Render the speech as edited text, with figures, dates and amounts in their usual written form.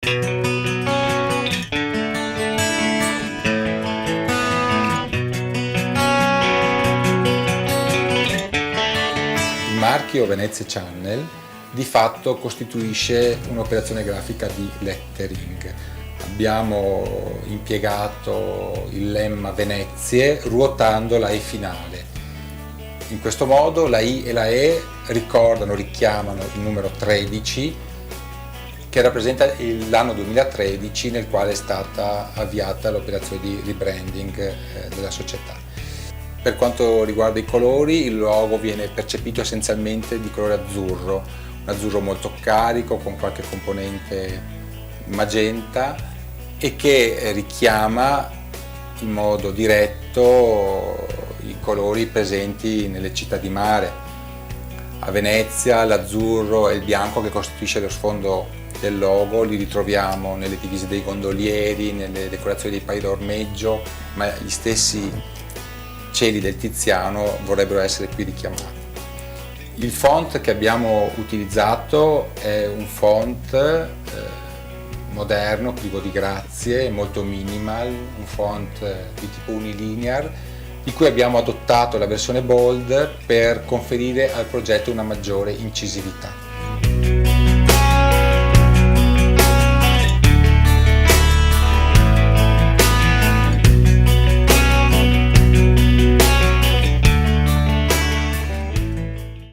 Il marchio Venezia Channel di fatto costituisce un'operazione grafica di lettering. Abbiamo impiegato il lemma Venezie ruotando la E finale. In questo modo la I e la E richiamano il numero 13 che rappresenta l'anno 2013 nel quale è stata avviata l'operazione di rebranding della società. Per quanto riguarda i colori, il logo viene percepito essenzialmente di colore azzurro, un azzurro molto carico con qualche componente magenta e che richiama in modo diretto i colori presenti nelle città di mare. A Venezia l'azzurro e il bianco che costituisce lo sfondo del logo li ritroviamo nelle divise dei gondolieri, nelle decorazioni dei pali d'ormeggio, ma gli stessi cieli del Tiziano vorrebbero essere qui richiamati. Il font che abbiamo utilizzato è un font moderno, privo di grazie, molto minimal, un font di tipo unilinear, di cui abbiamo adottato la versione bold per conferire al progetto una maggiore incisività.